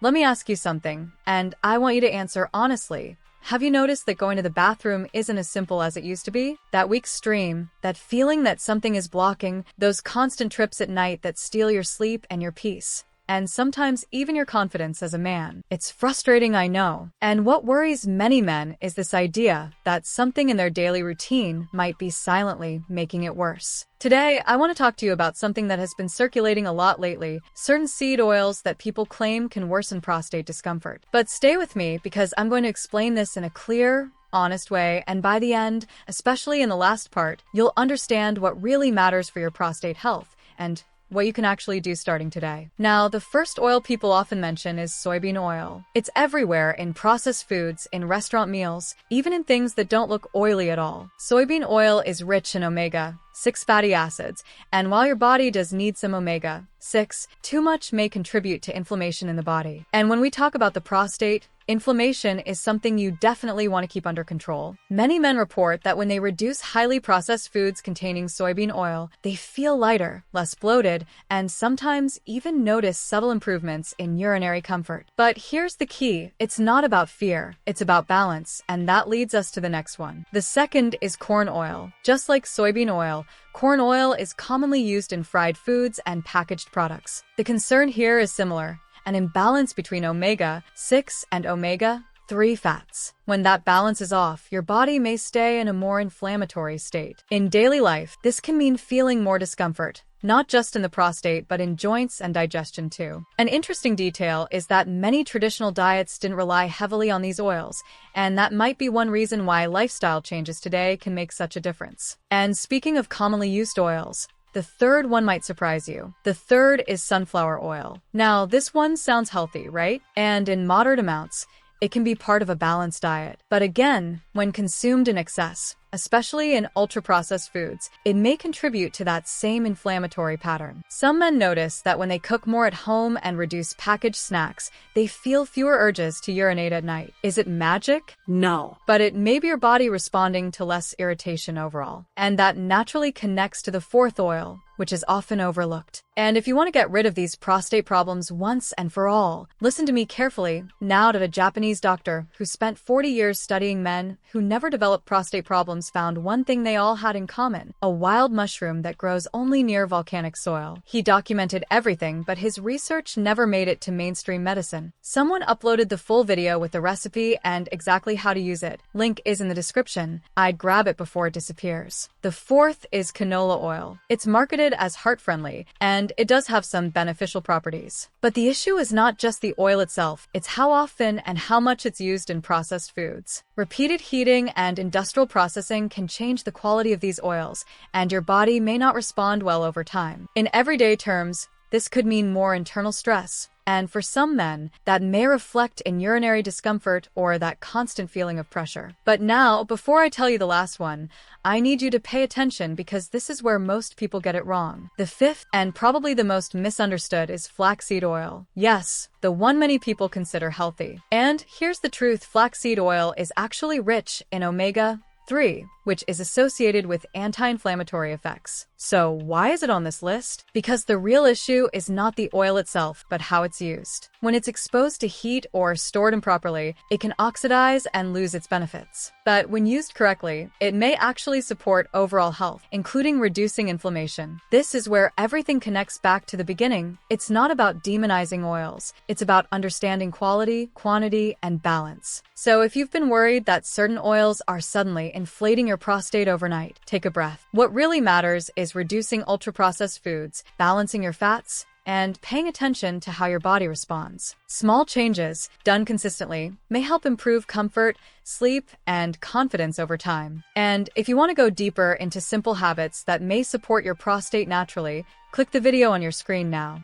let me ask you something, and I want you to answer honestly. Have you noticed that going to the bathroom isn't as simple as it used to be? That weak stream, that feeling that something is blocking, those constant trips at night that steal your sleep and your peace, and sometimes even your confidence as a man. It's frustrating, I know. And what worries many men is this idea that something in their daily routine might be silently making it worse. Today, I want to talk to you about something that has been circulating a lot lately, certain seed oils that people claim can worsen prostate discomfort. But stay with me because I'm going to explain this in a clear, honest way, and by the end, especially in the last part, you'll understand what really matters for your prostate health and what you can actually do starting today. Now, the first oil people often mention is soybean oil. It's everywhere in processed foods, in restaurant meals, even in things that don't look oily at all. Soybean oil is rich in omega-6 fatty acids, and while your body does need some omega-6, too much may contribute to inflammation in the body. And when we talk about the prostate, inflammation is something you definitely want to keep under control. Many men report that when they reduce highly processed foods containing soybean oil, they feel lighter, less bloated, and sometimes even notice subtle improvements in urinary comfort. But here's the key. It's not about fear, it's about balance, and that leads us to the next one. The second is corn oil. Just like soybean oil, corn oil is commonly used in fried foods and packaged products. The concern here is similar: an imbalance between omega-6 and omega-3 fats. When that balance is off, your body may stay in a more inflammatory state. In daily life, this can mean feeling more discomfort, not just in the prostate, but in joints and digestion too. An interesting detail is that many traditional diets didn't rely heavily on these oils, and that might be one reason why lifestyle changes today can make such a difference. And speaking of commonly used oils, the third one might surprise you. The third is sunflower oil. Now, this one sounds healthy, right? And in moderate amounts, it can be part of a balanced diet. But again, when consumed in excess, especially in ultra-processed foods, it may contribute to that same inflammatory pattern. Some men notice that when they cook more at home and reduce packaged snacks, they feel fewer urges to urinate at night. Is it magic? No. But it may be your body responding to less irritation overall. And that naturally connects to the fourth oil, which is often overlooked. And if you want to get rid of these prostate problems once and for all, listen to me carefully. Now, that a Japanese doctor who spent 40 years studying men who never developed prostate problems found one thing they all had in common: a wild mushroom that grows only near volcanic soil. He documented everything, but his research never made it to mainstream medicine. Someone uploaded the full video with the recipe and exactly how to use it. Link is in the description. I'd grab it before it disappears. The fourth is canola oil. It's marketed as heart-friendly, and it does have some beneficial properties. But the issue is not just the oil itself, it's how often and how much it's used in processed foods. Repeated heating and industrial processing can change the quality of these oils, and your body may not respond well over time. In everyday terms, this could mean more internal stress, and for some men, that may reflect in urinary discomfort or that constant feeling of pressure. But now, before I tell you the last one, I need you to pay attention because this is where most people get it wrong. The fifth, and probably the most misunderstood, is flaxseed oil. Yes, the one many people consider healthy. And here's the truth: flaxseed oil is actually rich in omega-3, which is associated with anti-inflammatory effects. So why is it on this list? Because the real issue is not the oil itself, but how it's used. When it's exposed to heat or stored improperly, it can oxidize and lose its benefits. But when used correctly, it may actually support overall health, including reducing inflammation. This is where everything connects back to the beginning. It's not about demonizing oils. It's about understanding quality, quantity, and balance. So if you've been worried that certain oils are suddenly inflating your prostate overnight, take a breath. What really matters is reducing ultra-processed foods, balancing your fats, and paying attention to how your body responds. Small changes, done consistently, may help improve comfort, sleep, and confidence over time. And if you want to go deeper into simple habits that may support your prostate naturally, click the video on your screen now.